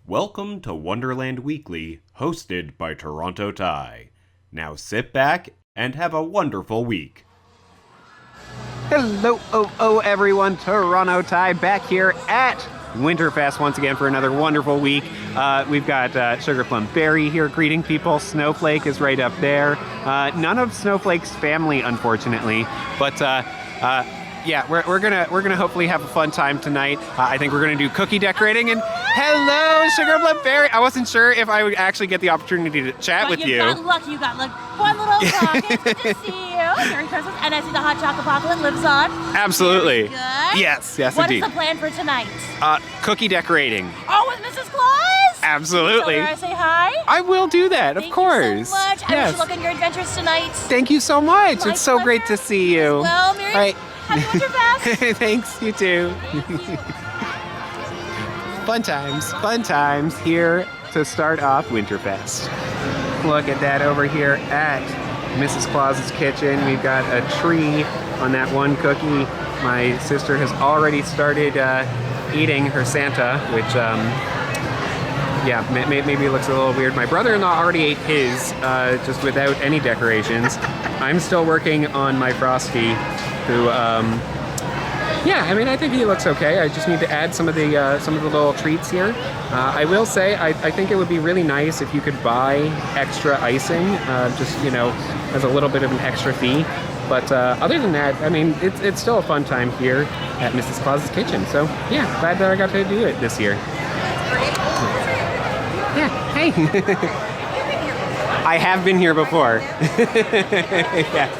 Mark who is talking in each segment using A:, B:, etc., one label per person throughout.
A: Welcome to Wonderland Weekly, hosted by Toronto Ty. Now sit back and have a wonderful week.
B: Hello, everyone. Toronto Ty back here at WinterFest once again for another wonderful week. We've got Sugar Plum Fairy here greeting people. Snowflake is right up there. None of Snowflake's family, unfortunately, but yeah, we're gonna hopefully have a fun time tonight. I think we're gonna do cookie decorating. And hello, Sugar Plum Fairy. I wasn't sure if I would actually get the opportunity to chat with you.
C: You got lucky. You got like one little talk. It's good to see you. Merry Christmas. And I see the Hot Choc-o-pock-o-let lives on.
B: Absolutely.
C: Very good.
B: Yes,
C: What
B: indeed.
C: is the plan for tonight?
B: Cookie decorating.
C: Oh, with Mrs. Claus?
B: Absolutely.
C: So dare I say hi?
B: I will do that, of course.
C: Thank you so much. I wish you luck on your adventures tonight.
B: Thank you so much.
C: My
B: It's so great to
C: pleasure.
B: see you.
C: Well, Mary,
B: All right.
C: happy WinterFest.
B: Thanks, you too. Fun times here to start off WinterFest. Look at that over here at Mrs. Claus's kitchen. We've got a tree on that one cookie. My sister has already started eating her Santa, which, yeah, maybe it looks a little weird. My brother-in-law already ate his, just without any decorations. I'm still working on my Frosty, who, yeah, I mean, I think he looks okay. I just need to add some of the little treats here. I will say, I think it would be really nice if you could buy extra icing, just, you know, as a little bit of an extra fee. But other than that, I mean, it's still a fun time here at Mrs. Claus's Kitchen. So, yeah, glad that I got to do it this year. Yeah, hey. I have been here before. Yes.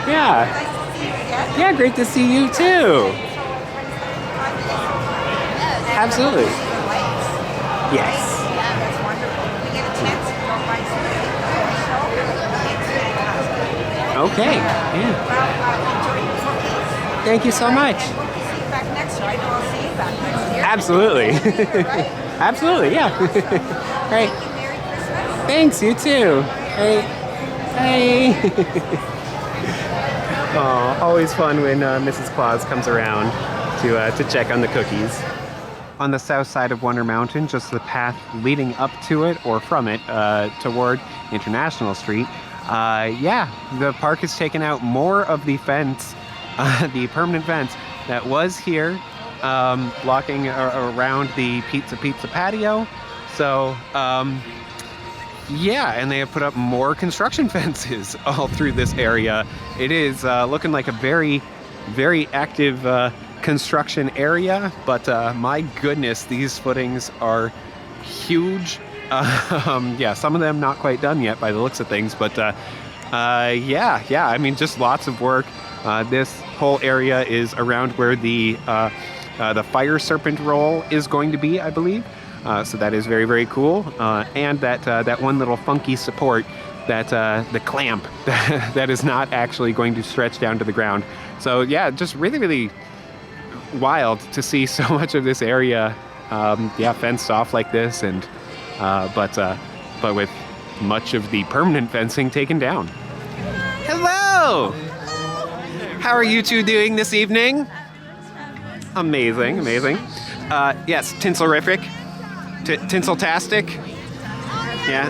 B: Yeah. Yeah, great to see you too. Absolutely. Yes. Okay. Yeah. Thank you so much. Absolutely. Absolutely, yeah. All right. Thanks, you too. Hey. Hey. Oh, always fun when Mrs. Claus comes around to check on the cookies. On the south side of Wonder Mountain, just the path leading up to it or from it toward International Street, yeah, the park has taken out more of the fence, the permanent fence that was here, blocking around the pizza patio. So, yeah, and they have put up more construction fences all through this area. It is looking like a very, very active construction area, but my goodness, these footings are huge. Yeah, some of them not quite done yet by the looks of things, but yeah, I mean, just lots of work. This whole area is around where the fire serpent roll is going to be, I believe. So that is very, very cool. And that one little funky support, that the clamp that is not actually going to stretch down to the ground. So yeah, just really, really wild to see so much of this area, yeah, fenced off like this, and but with much of the permanent fencing taken down. Hello. How are you two doing this evening? Amazing. Yes, Tinselrific. Tinseltastic. Yeah.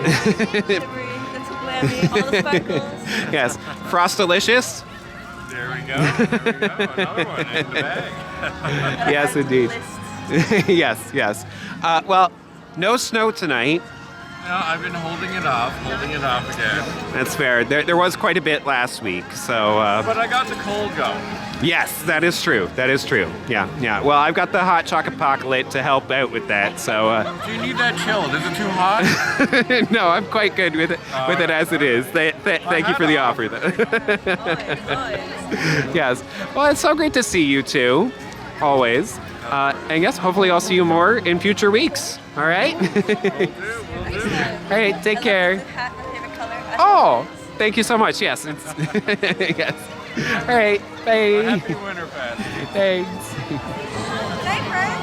B: Yes. Frostilicious.
D: There we go. Another one in the bag.
B: Yes, indeed. Yes. Well, no snow tonight.
D: No, I've been holding it off again.
B: That's fair. There was quite a bit last week, so...
D: But I got the cold go.
B: Yes, that is true. Yeah. Well, I've got the Hot Choc-o-pock-o-let to help out with that, so...
D: Do you need that chilled? Is it too hot?
B: No, I'm quite good with it as it is. Thank you for the offer. Yes. Well, it's so great to see you two, always. And yes, hopefully I'll see you more in future weeks. All right?
D: Will do.
B: All right, take care. Oh, thank you so much. Yes. Yes. All right. Bye.
D: Happy WinterFest.
B: Thanks.
E: Hey, friends.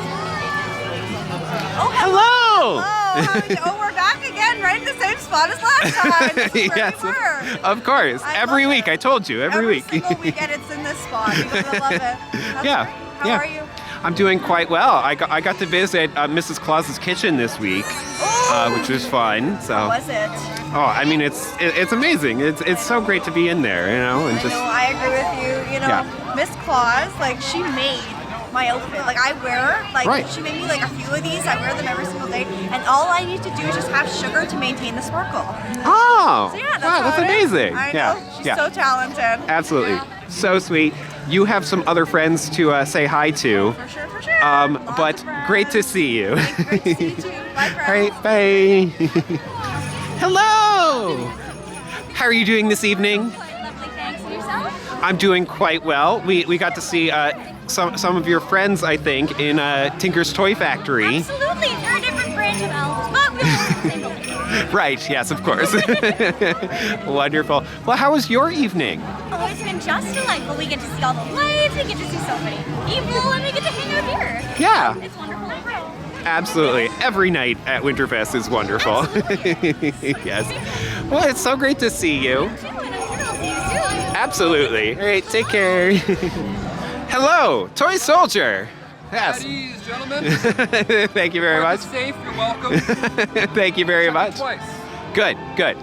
E: Oh,
B: Hello.
E: Oh, we're back again, right in the same spot as last time. This is where
B: Yes,
E: we were.
B: of course.
E: I
B: Every
E: love
B: week.
E: it.
B: I told you. Every week.
E: single weekend it's in this spot. You're going to love it. That's
B: Yeah,
E: great. How
B: yeah.
E: are you?
B: I'm doing quite well. I got to visit Mrs. Claus's kitchen this week, which was fun. So.
E: How was it?
B: Oh, I mean, it's amazing. It's so great to be in there, you know, and just.
E: I know, I agree with you. You know,
B: Yeah.
E: Miss Claus, like she made my outfit. Like I wear, like
B: Right.
E: she made me like a few of these. I wear them every single day, and all I need to do is just have sugar to maintain the sparkle.
B: Oh,
E: So yeah,
B: wow, that's
E: how it is.
B: amazing.
E: I
B: yeah,
E: know, she's
B: yeah,
E: so talented.
B: absolutely, so sweet. You have some other friends to say hi to,
E: For sure, for sure. Lots
B: but
E: of friends.
B: great to see you.
E: Great to see you too. Bye, friends.
B: All right, bye. Hello. How are you doing this evening?
C: Lovely, thanks. And yourself?
B: I'm doing quite well. We got to see some of your friends, I think, in Tinker's Toy Factory.
C: Absolutely. They're a different branch of elves, but we all work the same building.
B: Right, yes, of course. Wonderful. Well, how was your evening?
C: Oh, it's been just delightful. We get to see all the lights, we get to see so many people, and we get to hang out here.
B: Yeah,
C: It's wonderful overall.
B: absolutely. Every night at WinterFest is wonderful. Yes. Well, it's so great to see you.
C: Too, and I'm sure I'll see you soon.
B: Absolutely. All right, take care. Hello, Toy Soldier. Yes.
D: At ease, gentlemen.
B: Thank you very
D: Park
B: much.
D: is safe. You're welcome.
B: Thank you very
D: Check
B: much.
D: Twice.
B: Good, good.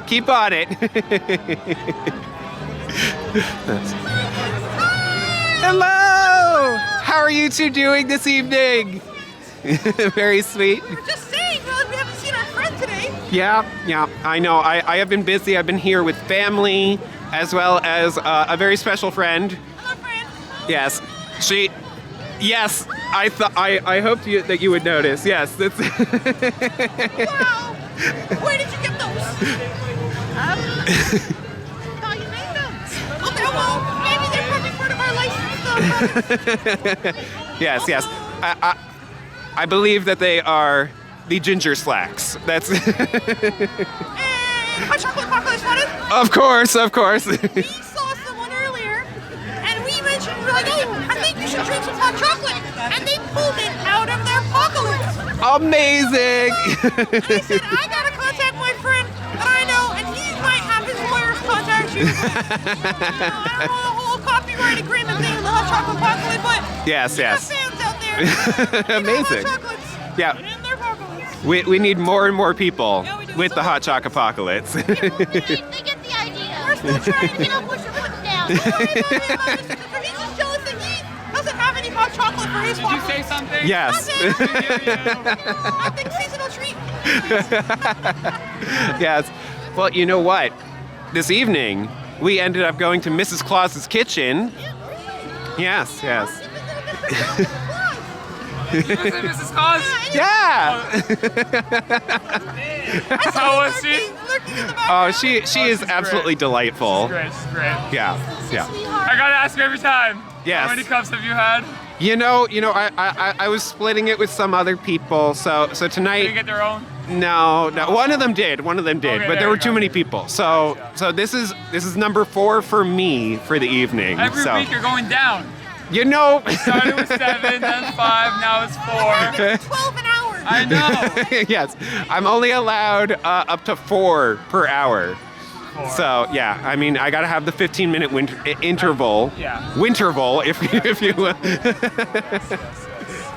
B: Keep on it. Hello! How are you two doing this evening? Very sweet.
E: We're just saying, we haven't seen our friend today.
B: Yeah, I know. I have been busy. I've been here with family as well as a very special friend.
E: Hello, friend.
B: Yes, she. Yes, I hoped that you would notice. Yes, that's.
E: Wow. Where did you get those? Thought you made them. Okay, well, maybe they're probably part of our license stuff.
B: Yes. I believe that they are the Gingerslacks. That's.
E: And Hot Choc-o-pock-o-let wanted.
B: Of course.
E: We saw someone earlier, and we mentioned, we're like, oh, I think you should drink some hot chocolate. And they pulled it out of their apocalypse.
B: Amazing.
E: And I said, I gotta contact my friend that I know, and he might have his lawyers contact you. I don't know the whole copyright agreement thing in the Hot Choc-o-pock-o-let, but
B: Yes.
E: we got fans out there.
B: Amazing.
E: Hot chocolates.
B: Yeah.
E: In their apocalypse.
B: We need more and more people
E: Yeah, we do.
B: with the Hot Choc-o-pock-o-lets.
C: They get the idea. We're still trying to push your foot down.
E: Don't worry about it, Mr. He's just jealous that he doesn't have any hot chocolate for his
D: Did you
E: apocalypse.
D: say something?
B: Yes.
E: Nothing seasonal treat.
B: Yes. Well, you know what? This evening, we ended up going to Mrs. Claus's kitchen. Yes.
D: Was it Mrs. Claus?
B: Yeah.
D: How was she?
E: Lurking in the back.
B: Oh, she is
D: she's
B: absolutely
D: great.
B: delightful.
D: Great, she's great.
B: Yeah.
D: I gotta ask you every time.
B: Yes.
D: How many cups have you had?
B: You know, I was splitting it with some other people, so
D: Did you
B: tonight.
D: get their own?
B: No. One of them did,
D: Okay,
B: but
D: there
B: there were
D: you
B: too
D: go.
B: many people. So this is number 4 for me for the evening.
D: Every
B: so
D: week you're going down.
B: you know.
D: Started with 7, then 5, now it's 4.
E: 12 an hour.
D: I know.
B: Yes, I'm only allowed up to 4 per hour.
D: 4.
B: So yeah, I mean, I gotta have the 15-minute interval.
D: Yeah.
B: Winterval, if you will.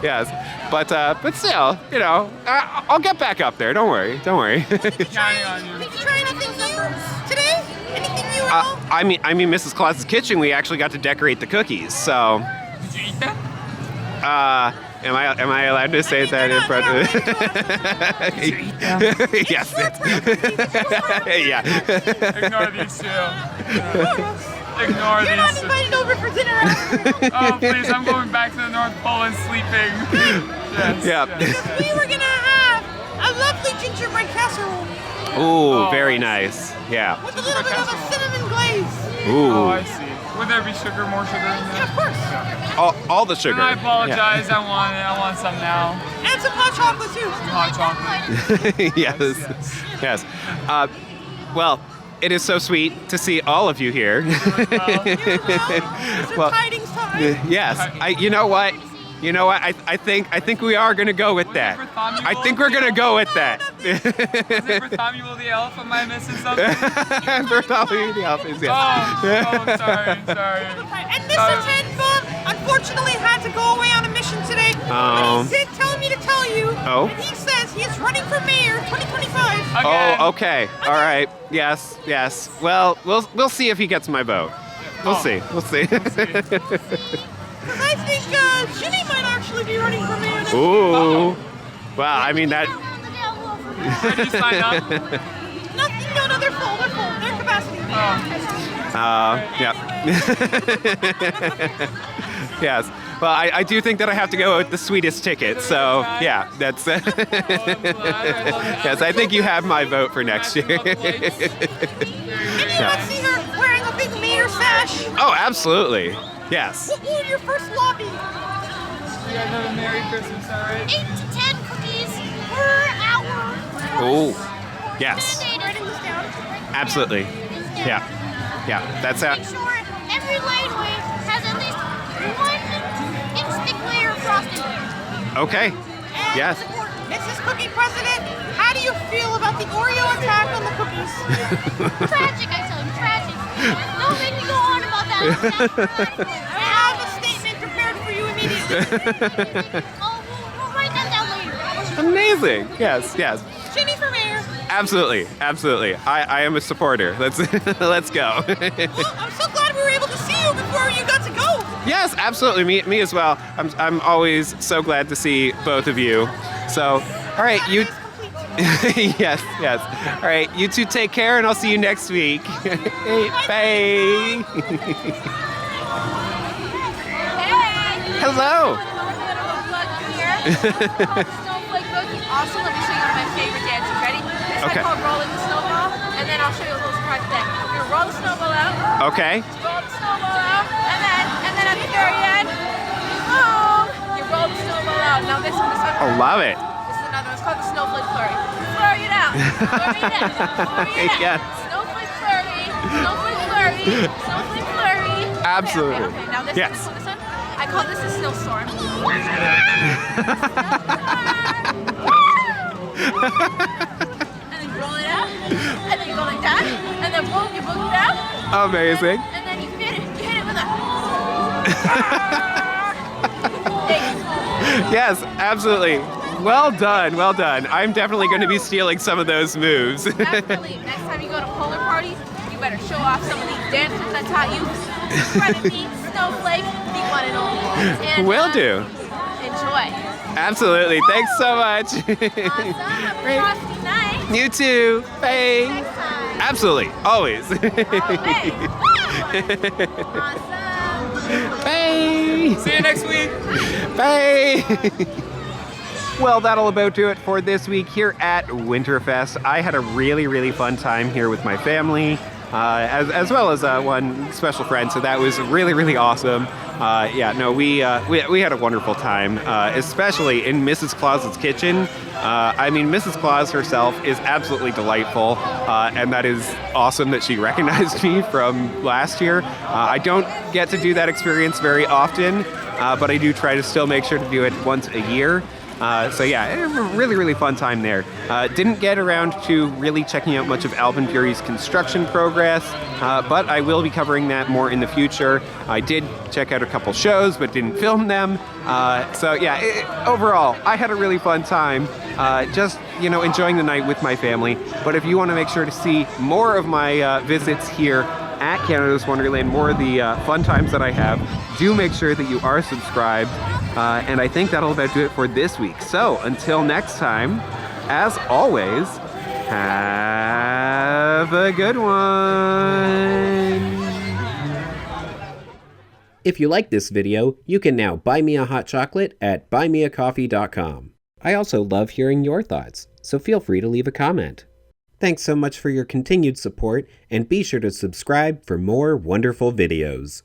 B: Yes, but still, you know, I'll get back up there. Don't worry.
D: Counting on you.
E: Did you try anything new today? Anything new at all?
B: I mean, Mrs. Claus's kitchen. We actually got to decorate the cookies. So,
D: Did you eat them?
B: am I allowed to say that in front of?
D: Did you eat them?
B: Yes. Yeah.
D: Ignore these two. Ignore
E: You're not
D: these two.
E: invited over for dinner after.
D: Oh, please, I'm going back to the North Pole and sleeping. Yes.
B: Yeah.
D: Yes.
E: We were gonna have a lovely gingerbread casserole
B: Ooh,
D: Oh,
B: very
D: I
B: nice. Yeah.
E: with a little bit of a cinnamon glaze.
B: Ooh.
D: Oh, I see. Would there be sugar, more sugar in
E: Yeah,
D: there?
E: of course.
B: All the sugar.
D: And I apologize. I want it. I want some now.
E: And some hot chocolate too.
D: Hot chocolate.
B: Yes. Well, it is so sweet to see all of you here.
E: It's
B: Well,
E: a Tydings time.
B: Yes. You know what? I think we are gonna go with that.
D: For Tommy
B: I
D: Bull?
B: think we're gonna go with that.
D: Is it for Tommy Will the Elf? Am I missing something?
B: For all of the Alpens,
D: Oh,
B: yes.
D: sorry.
E: And Mr. Tenbum, unfortunately had to go away on a mission today.
B: Oh.
E: But he did tell me to tell you.
B: Oh.
E: And he says he is running for mayor 2025.
B: Oh, okay. All right. Yes, yes. Well, we'll see if he gets my vote. We'll see. We'll see.
E: Because I think Ginny might actually be running for mayor next year.
B: Ooh. Well, I mean that.
D: Did he sign up?
E: Nothing, no, they're full. Their capacity.
B: Yeah. Yes. Well, I do think that I have to go with the sweetest ticket. So, yeah, that's. Yes, I think you have my vote for next year.
E: Maybe let's see her wearing a big mayor sash.
B: Oh, absolutely. Yes.
E: What will your first lobby?
D: You guys have a Merry Christmas, all right?
C: 8 to 10 cookies per hour.
B: Oh, yes.
E: Writing this down.
B: Absolutely. Yeah. Yeah, that's
C: Make
B: it.
C: sure every laneway has at least 1 inch thick layer of frosting.
B: Okay.
E: And
B: Yes.
E: Mrs. Cookie President, how do you feel about the Oreo attack on the cookies?
C: Tragic, I tell you, tragic. Don't make me go on about that.
E: I have a statement prepared for you immediately.
C: We'll write that down later.
B: Amazing. Yes, yes.
E: Ginny for mayor.
B: Absolutely. Absolutely. I am a supporter. Let's let's go.
E: Well, I'm so glad we were able to see you before you got to go.
B: Yes, absolutely. Me as well. I'm always so glad to see both of you. So, all right, you. Yes, yes. All right, you two take care, and I'll see you next week. Bye. Hello.
F: Snowflake cookie. Also, let me show you one of my favorite dances. Ready? This
B: Okay.
F: is called rolling the snowball, and then I'll show you a little surprise thing. You're gonna roll the snowball out,
B: Okay.
F: roll the snowball out, and then at the very end, boom! You roll the snowball out. Now this one.
B: I love it.
F: This is another one. It's called the Snowflake Flurry. Flurry it out. Flurry it out. Flurry it out.
B: Yes.
F: Snowflake Flurry. Snowflake Flurry. Snowflake Flurry.
B: Absolutely.
F: Okay. Now this
B: Yes.
F: one. I call this a snowstorm. And then you roll it out, and then you go like that, and then boom, you boom it out,
B: Amazing.
F: and then you hit it with a.
B: Yes, absolutely. Well done, well done. I'm definitely going to be stealing some of those moves.
F: Absolutely. Next time you go to polar parties, you better show off some of these dances I taught you. Credit me, Snowflake, the one and only. And,
B: Will do.
F: Enjoy.
B: Absolutely. Thanks so much.
F: Awesome. Have a
B: Great.
F: frosty night.
B: You too. Bye.
F: Next time.
B: Absolutely. Always.
F: Always. Awesome.
B: Bye.
D: See you next week.
B: Bye. Well, that'll about do it for this week here at WinterFest. I had a really, really fun time here with my family, as well as one special friend. So that was really, really awesome. We had a wonderful time, especially in Mrs. Claus's kitchen. Mrs. Claus herself is absolutely delightful, and that is awesome that she recognized me from last year. I don't get to do that experience very often, but I do try to still make sure to do it once a year. A really, really fun time there. Didn't get around to really checking out much of AlpenFury's construction progress, but I will be covering that more in the future. I did check out a couple shows, but didn't film them. Overall, I had a really fun time. Enjoying the night with my family. But if you want to make sure to see more of my visits here at Canada's Wonderland, more of the fun times that I have, do make sure that you are subscribed. And I think that'll about do it for this week. So until next time, as always, have a good one.
G: If you like this video, you can now buy me a hot chocolate at buymeacoffee.com. I also love hearing your thoughts, so feel free to leave a comment. Thanks so much for your continued support, and be sure to subscribe for more wonderful videos.